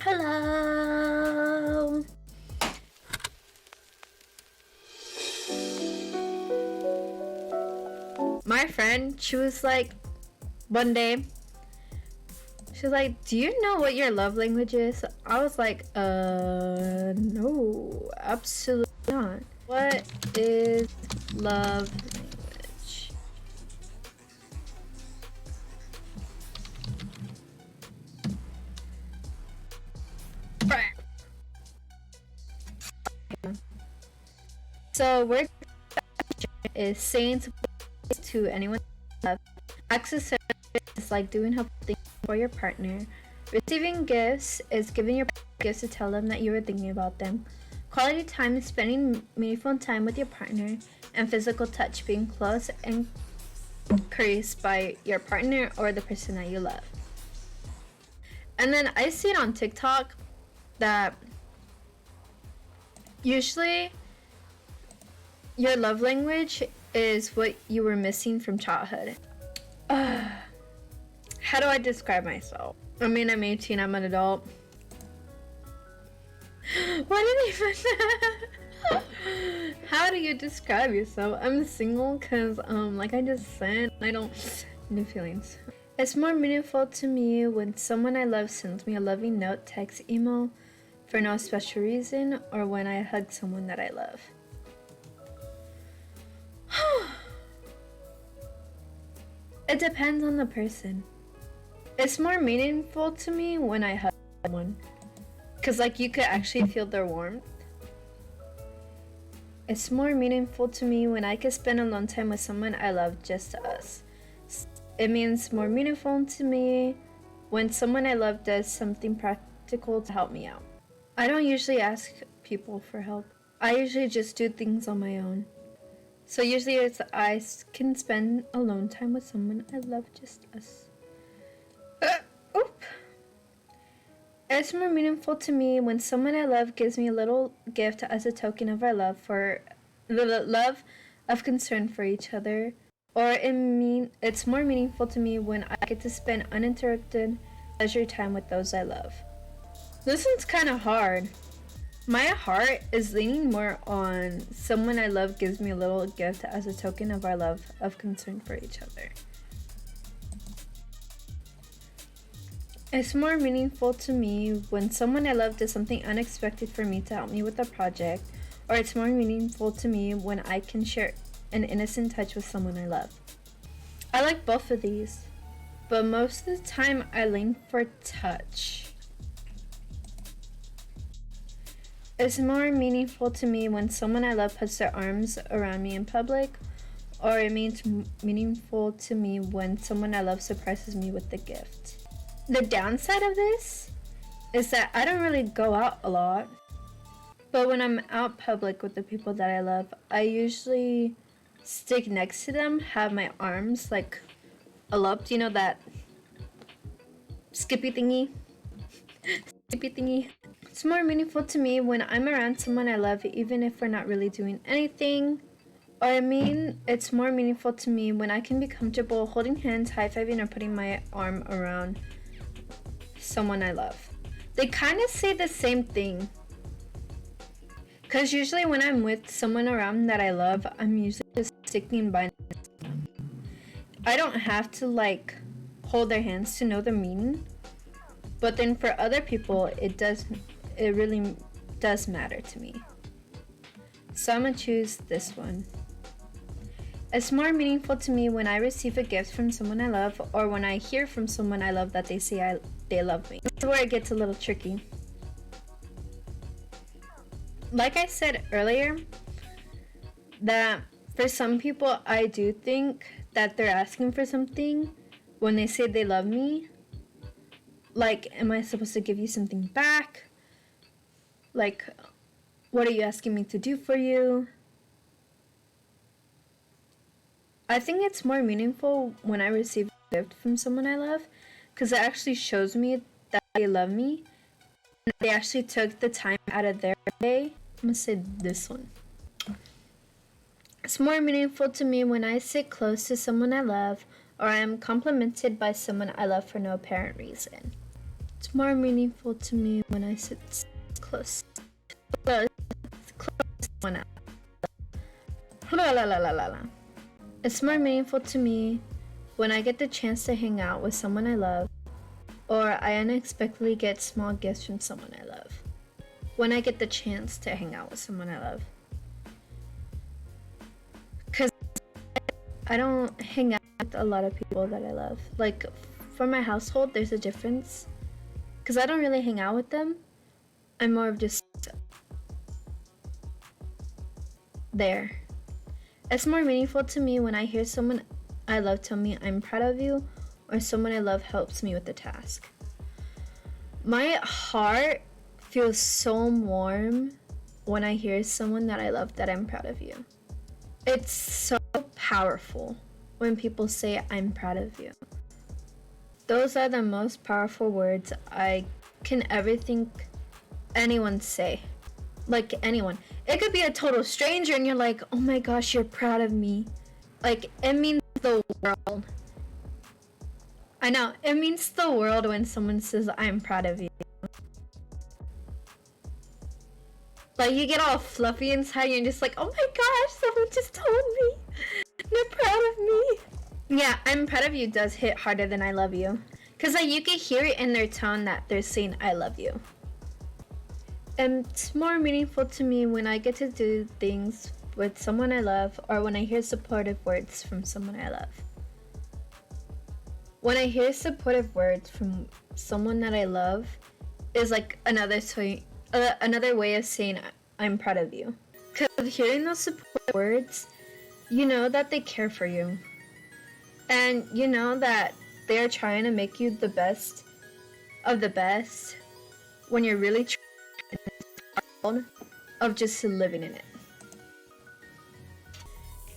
Hello. My friend, she was like, one day, she was like, do you know what your love language is? I was like, no, absolutely not. What is love language? So word is saying to anyone you love. Accessories is like doing helpful things for your partner. Receiving gifts is giving your gifts to tell them that you were thinking about them. Quality time is spending meaningful time with your partner. And physical touch, being close and caressed by your partner or the person that you love. And then I see it on TikTok that usually your love language is what you were missing from childhood. How do I describe myself? I mean, I'm 18, I'm an adult. Why did I even How do you describe yourself? I'm single because, like I just said, I don't no feelings. It's more meaningful to me when someone I love sends me a loving note, text, email for no special reason, or when I hug someone that I love. It depends on the person. It's more meaningful to me when I hug someone, because like you could actually feel their warmth. It's more meaningful to me when I can spend alone time with someone I love, just us. It means more meaningful to me when someone I love does something practical to help me out. I don't usually ask people for help. I usually just do things on my own. So usually it's I can spend alone time with someone I love, just us. It's more meaningful to me when someone I love gives me a little gift as a token of our love for the love of concern for each other. Or it's more meaningful to me when I get to spend uninterrupted pleasure time with those I love. This one's kind of hard. My heart is leaning more on someone I love gives me a little gift as a token of our love of concern for each other. It's more meaningful to me when someone I love does something unexpected for me to help me with a project, or it's more meaningful to me when I can share an innocent touch with someone I love. I like both of these, but most of the time I lean for touch. It's more meaningful to me when someone I love puts their arms around me in public, or it means meaningful to me when someone I love surprises me with a gift. The downside of this is that I don't really go out a lot, but when I'm out public with the people that I love, I usually stick next to them, have my arms like eloped, you know, that skippy thingy. It's more meaningful to me when I'm around someone I love, even if we're not really doing anything. Or it's more meaningful to me when I can be comfortable holding hands, high-fiving, or putting my arm around someone I love. They kind of say the same thing. Because usually when I'm with someone around that I love, I'm usually just sticking by them. I don't have to like hold their hands to know the meaning. But then for other people, it really does matter to me. So I'm gonna choose this one. It's more meaningful to me when I receive a gift from someone I love, or when I hear from someone I love that they say they love me. This is where it gets a little tricky. Like I said earlier, that for some people, I do think that they're asking for something when they say they love me. Like, am I supposed to give you something back? Like, what are you asking me to do for you? I think it's more meaningful when I receive a gift from someone I love, because it actually shows me that they love me. And they actually took the time out of their day. I'm gonna say this one. It's more meaningful to me when I sit close to someone I love, or I am complimented by someone I love for no apparent reason. It's more meaningful to me when I sit close to someone else. La la la la la la. It's more meaningful to me when I get the chance to hang out with someone I love, or I unexpectedly get small gifts from someone I love. When I get the chance to hang out with someone I love. Because I don't hang out with a lot of people that I love. Like, for my household, there's a difference. Because I don't really hang out with them. I'm more of just there. It's more meaningful to me when I hear someone I love tell me I'm proud of you, or someone I love helps me with the task. My heart feels so warm when I hear someone that I love that I'm proud of you. It's so powerful when people say I'm proud of you. Those are the most powerful words I can ever think anyone say. Like anyone. It could be a total stranger and you're like, oh my gosh, you're proud of me. Like, it means the world. I know, it means the world when someone says I'm proud of you. Like, you get all fluffy inside, you're just like, oh my gosh, someone just told me they're proud of me. Yeah, I'm proud of you does hit harder than I love you. Because like, you can hear it in their tone that they're saying I love you. And it's more meaningful to me when I get to do things with someone I love, or when I hear supportive words from someone I love. When I hear supportive words from someone that I love is like another way of saying I'm proud of you. Because hearing those supportive words, you know that they care for you. And you know that they're trying to make you the best of the best when you're really trying of just living in it.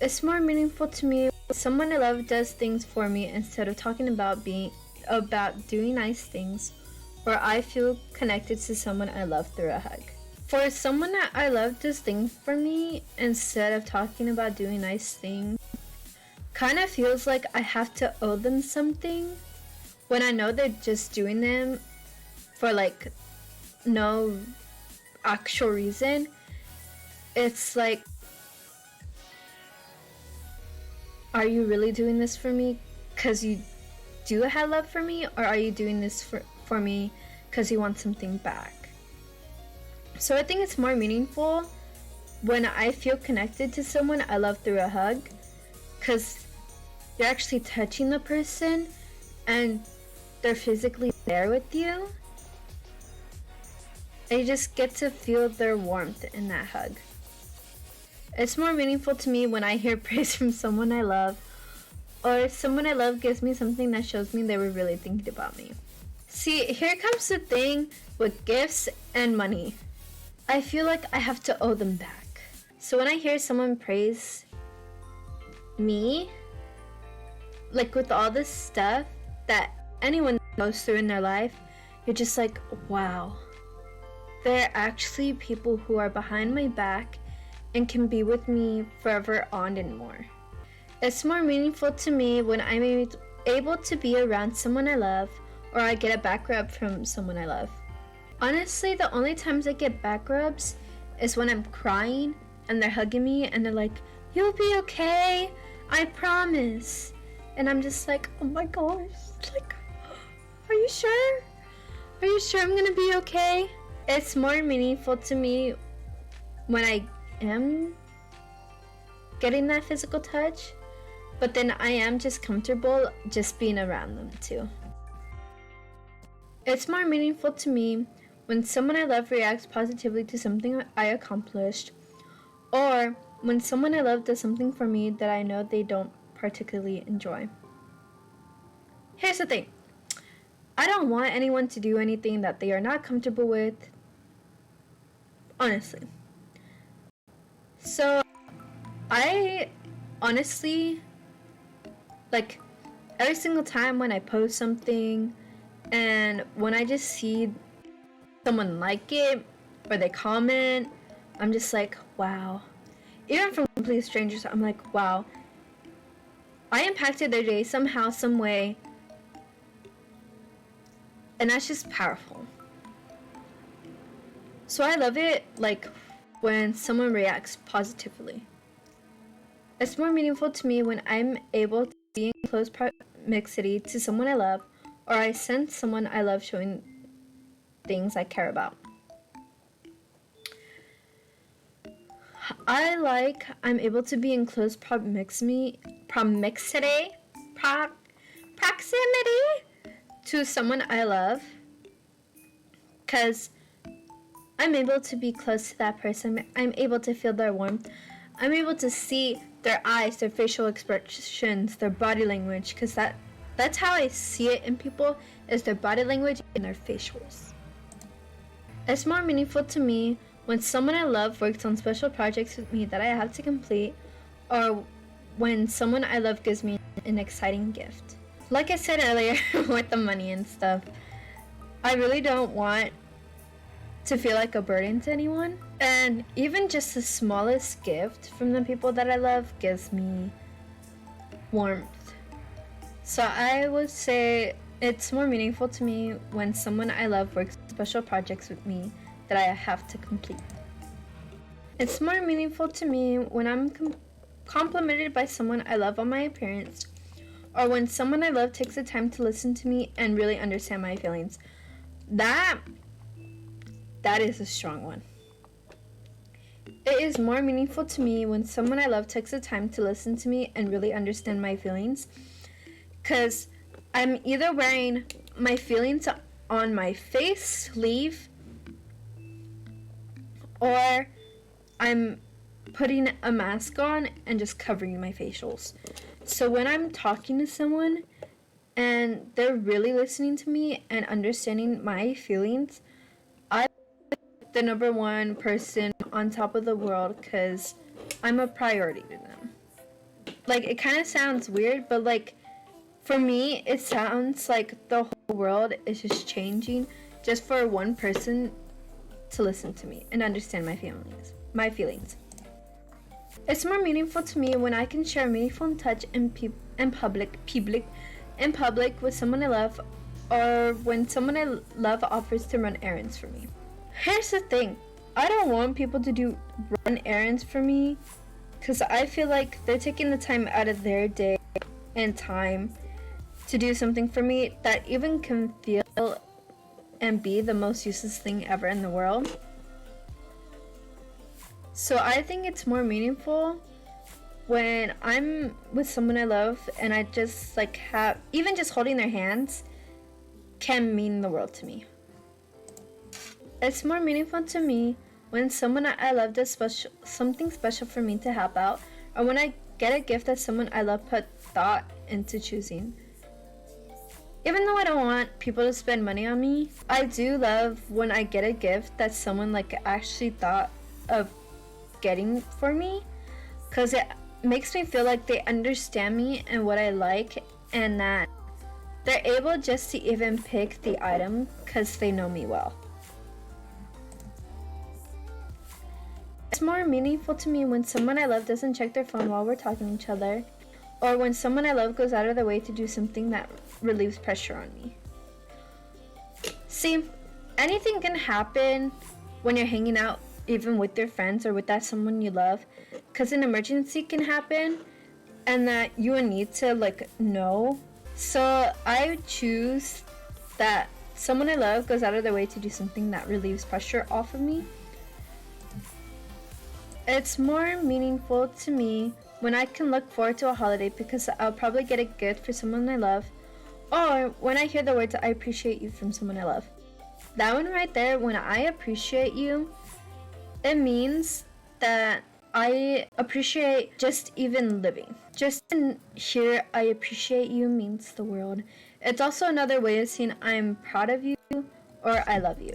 It's more meaningful to me when someone I love does things for me instead of talking about doing nice things, or I feel connected to someone I love through a hug. For someone that I love does things for me instead of talking about doing nice things, kind of feels like I have to owe them something when I know they're just doing them for like no actual reason. It's like, are you really doing this for me because you do have love for me, or are you doing this for me because you want something back? So I think it's more meaningful when I feel connected to someone I love through a hug, because you're actually touching the person and they're physically there with you. And you just get to feel their warmth in that hug. It's more meaningful to me when I hear praise from someone I love, or someone I love gives me something that shows me they were really thinking about me. See, here comes the thing with gifts and money. I feel like I have to owe them back. So when I hear someone praise me, like with all this stuff that anyone goes through in their life, you're just like, wow. There are actually people who are behind my back and can be with me forever on and more. It's more meaningful to me when I'm able to be around someone I love, or I get a back rub from someone I love. Honestly, the only times I get back rubs is when I'm crying and they're hugging me and they're like, you'll be okay, I promise. And I'm just like, oh my gosh, like, are you sure? Are you sure I'm gonna be okay? It's more meaningful to me when I am getting that physical touch, but then I am just comfortable just being around them too. It's more meaningful to me when someone I love reacts positively to something I accomplished, or when someone I love does something for me that I know they don't particularly enjoy. Here's the thing. I don't want anyone to do anything that they are not comfortable with, honestly. So, I honestly, like, every single time when I post something, and when I just see someone like it, or they comment, I'm just like, wow. Even from complete strangers, I'm like, wow. I impacted their day somehow, some way. And that's just powerful. So I love it like when someone reacts positively. It's more meaningful to me when I'm able to be in close proximity to someone I love, or I sense someone I love showing things I care about. I'm able to be in close proximity to someone I love, because I'm able to be close to that person. I'm able to feel their warmth. I'm able to see their eyes, their facial expressions, their body language, because that's how I see it in people, is their body language and their facials. It's more meaningful to me when someone I love works on special projects with me that I have to complete, or when someone I love gives me an exciting gift. Like I said earlier with the money and stuff, I really don't want to feel like a burden to anyone. And even just the smallest gift from the people that I love gives me warmth. So I would say it's more meaningful to me when someone I love works on special projects with me that I have to complete. It's more meaningful to me when I'm complimented by someone I love on my appearance, or when someone I love takes the time to listen to me and really understand my feelings. That is a strong one. It is more meaningful to me when someone I love takes the time to listen to me and really understand my feelings, because I'm either wearing my feelings on my face sleeve, or I'm putting a mask on and just covering my facials. So when I'm talking to someone and they're really listening to me and understanding my feelings, I'm the number one person on top of the world, because I'm a priority to them. Like, it kind of sounds weird, but like, for me, it sounds like the whole world is just changing just for one person to listen to me and understand my feelings. It's more meaningful to me when I can share a meaningful touch in public with someone I love, or when someone I love offers to run errands for me. Here's the thing. I don't want people to run errands for me, because I feel like they're taking the time out of their day and time to do something for me that even can feel and be the most useless thing ever in the world. So I think it's more meaningful when I'm with someone I love and I just even just holding their hands can mean the world to me. It's more meaningful to me when someone I love does something special for me to help out, or when I get a gift that someone I love put thought into choosing. Even though I don't want people to spend money on me, I do love when I get a gift that someone actually thought of getting for me, because it makes me feel like they understand me and what I like, and that they're able just to even pick the item because they know me well. It's more meaningful to me when someone I love doesn't check their phone while we're talking to each other, or when someone I love goes out of their way to do something that relieves pressure on me. See, anything can happen when you're hanging out, even with your friends or with that someone you love, because an emergency can happen and that you will need to know. So I choose that someone I love goes out of their way to do something that relieves pressure off of me. It's more meaningful to me when I can look forward to a holiday because I'll probably get a gift for someone I love, or when I hear the words "I appreciate you" from someone I love. That one right there, when I appreciate you, it means that I appreciate just even living. Just to hear "I appreciate you" means the world. It's also another way of saying I'm proud of you or I love you.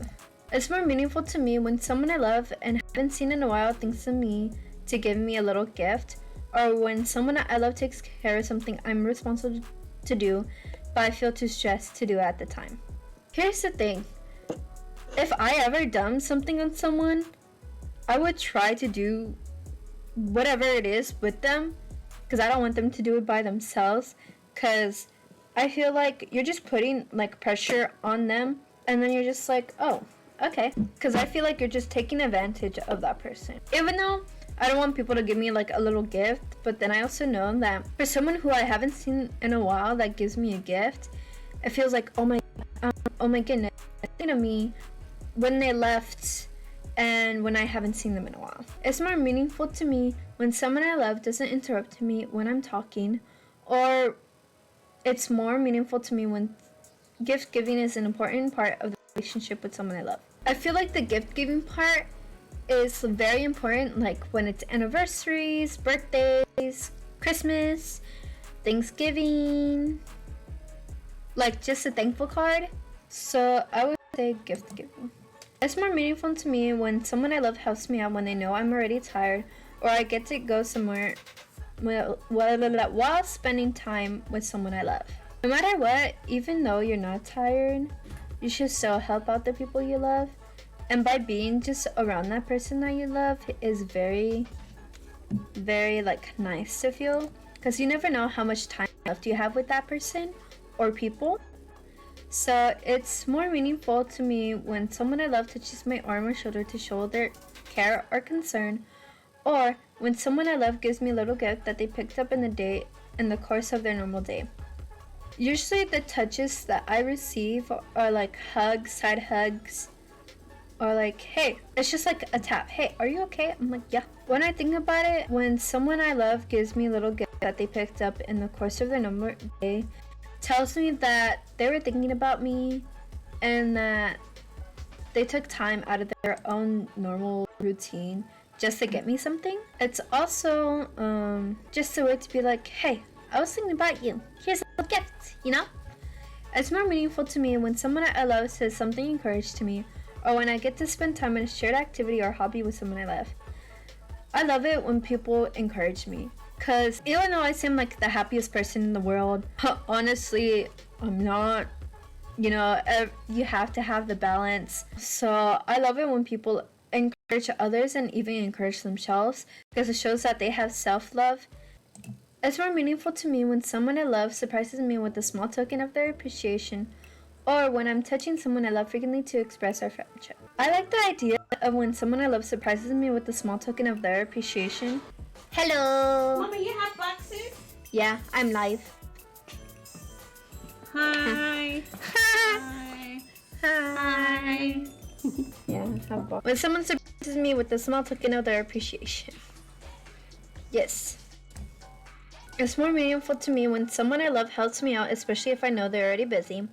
It's more meaningful to me when someone I love and haven't seen in a while thinks of me to give me a little gift, or when someone I love takes care of something I'm responsible to do, but I feel too stressed to do at the time. Here's the thing. If I ever done something on someone, I would try to do whatever it is with them, because I don't want them to do it by themselves, because I feel like you're just putting like pressure on them, and then you're just like, oh, okay. Because I feel like you're just taking advantage of that person. Even though I don't want people to give me like a little gift, but then I also know that for someone who I haven't seen in a while that gives me a gift, it feels like, oh my goodness, thinking of me when they left and when I haven't seen them in a while. It's more meaningful to me when someone I love doesn't interrupt me when I'm talking, or it's more meaningful to me when gift giving is an important part of the relationship with someone I love. I feel like the gift giving part is very important, like when it's anniversaries, birthdays, Christmas, Thanksgiving, like just a thankful card. So I would say gift giving. It's more meaningful to me when someone I love helps me out when they know I'm already tired, or I get to go somewhere while spending time with someone I love. No matter what, even though you're not tired, you should still help out the people you love. And by being just around that person that you love is very, very like nice to feel, because you never know how much time left you have with that person or people. So it's more meaningful to me when someone I love touches my arm or shoulder to show their care or concern, or when someone I love gives me a little gift that they picked up in the course of their normal day. Usually the touches that I receive are like hugs, side hugs, or like, hey, it's just like a tap. Hey, are you okay? I'm like, yeah. When I think about it, when someone I love gives me a little gift that they picked up in the course of their normal day, tells me that they were thinking about me and that they took time out of their own normal routine just to get me something. It's also just a way to be like, hey, I was thinking about you. Here's a little gift, you know? It's more meaningful to me when someone I love says something encouraging to me, or when I get to spend time in a shared activity or hobby with someone I love. I love it when people encourage me, because even though I seem like the happiest person in the world, honestly, I'm not. You know, you have to have the balance. So I love it when people encourage others and even encourage themselves, because it shows that they have self-love. It's more meaningful to me when someone I love surprises me with a small token of their appreciation, or when I'm touching someone I love frequently to express our friendship. I like the idea of when someone I love surprises me with a small token of their appreciation. Hello! Mama, you have boxes? Yeah, I'm live. Hi. Hi. Hi. Yeah, I have boxes. When someone surprises me with a small token of their appreciation. Yes. It's more meaningful to me when someone I love helps me out, especially if I know they're already busy.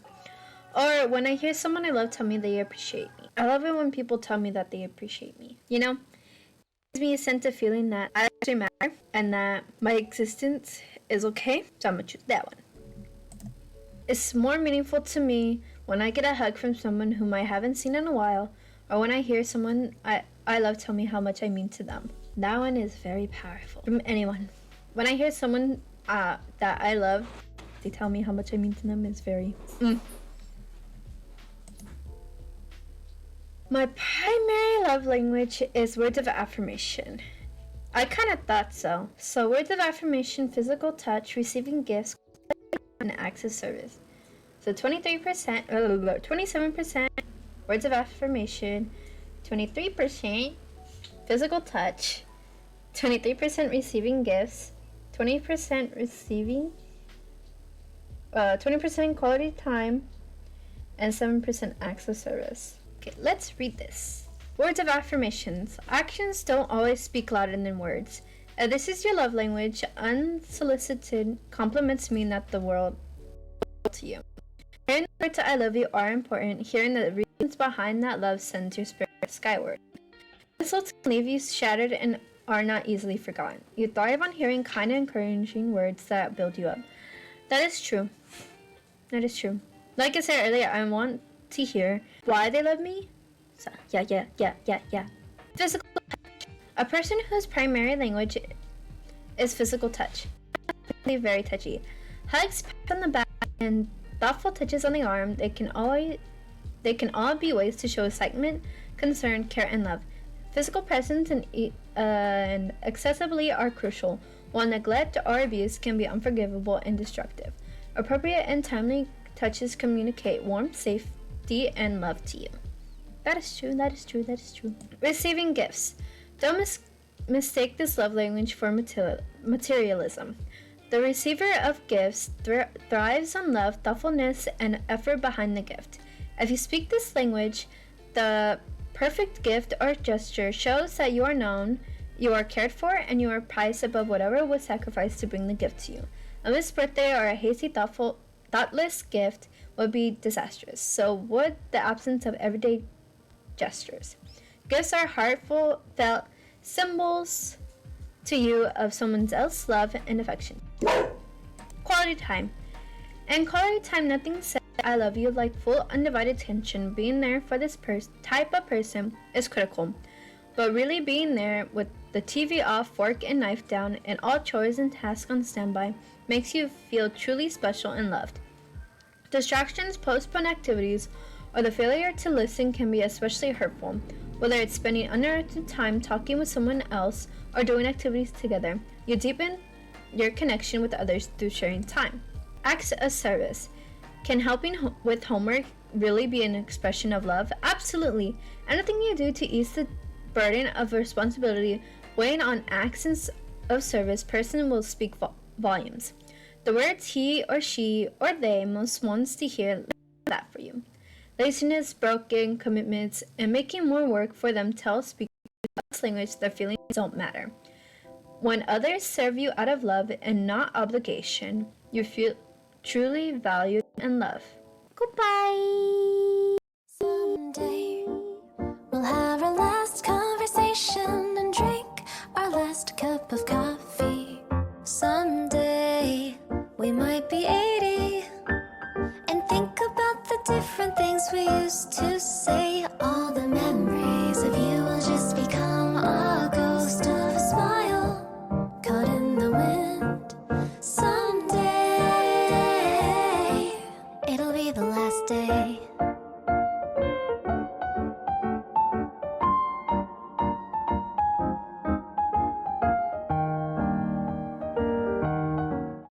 Or when I hear someone I love tell me they appreciate me. I love it when people tell me that they appreciate me. You know? It gives me a sense of feeling that I actually matter and that my existence is okay. So I'm gonna choose that one. It's more meaningful to me when I get a hug from someone whom I haven't seen in a while, or when I hear someone I love tell me how much I mean to them. That one is very powerful. From anyone. When I hear someone that I love, they tell me how much I mean to them is very... My primary love language is words of affirmation. I kind of thought so. So words of affirmation, physical touch, receiving gifts, and acts of service. So 27% words of affirmation, 23% physical touch, 23% receiving gifts, 20% receiving, 20% quality time, and 7% acts of service. Okay, let's read this. Words of affirmations. Actions don't always speak louder than words. This is your love language. Unsolicited compliments mean that the world to you. Hearing the words I love you are important. Hearing the reasons behind that love sends your spirit skyward. Insults can leave you shattered and are not easily forgotten. You thrive on hearing kind and encouraging words that build you up. That is true. That is true. Like I said earlier, I want to hear why they love me. So, yeah. Physical touch. A person whose primary language is physical touch. Very touchy. Hugs, pats on the back, and thoughtful touches on the arm. They can all be ways to show excitement, concern, care, and love. Physical presence and accessibility are crucial, while neglect or abuse can be unforgivable and destructive. Appropriate and timely touches communicate warmth, safety, and love to you. That is true, that is true, that is true. Receiving gifts. Don't mistake this love language for materialism. The receiver of gifts thrives on love, thoughtfulness, and effort behind the gift. If you speak this language, the perfect gift or gesture shows that you are known, you are cared for, and you are prized above whatever was sacrificed to bring the gift to you. A missed birthday or a hasty, thoughtless gift would be disastrous. So would the absence of everyday gestures. Gifts are heartfelt symbols to you of someone else's love and affection. Quality time. In quality time, nothing says I love you like full undivided attention. Being there for this type of person is critical. But really being there with the TV off, fork and knife down, and all chores and tasks on standby makes you feel truly special and loved. Distractions, postponed activities, or the failure to listen can be especially hurtful. Whether it's spending uninterrupted time talking with someone else or doing activities together, you deepen your connection with others through sharing time. Acts of service. Can helping with homework really be an expression of love? Absolutely. Anything you do to ease the burden of responsibility weighing on acts of service person will speak volumes. The words he or she or they most wants to hear that for you. Laziness, broken commitments, and making more work for them tell speakers of language their feelings don't matter. When others serve you out of love and not obligation, you feel truly valued and loved. Goodbye! Someday we'll have our last conversation and drink our last cup of coffee. Someday we might be 80 and think about the different things we used to say. All the memories of you will just become a ghost of a smile caught in the wind. Someday it'll be the last day.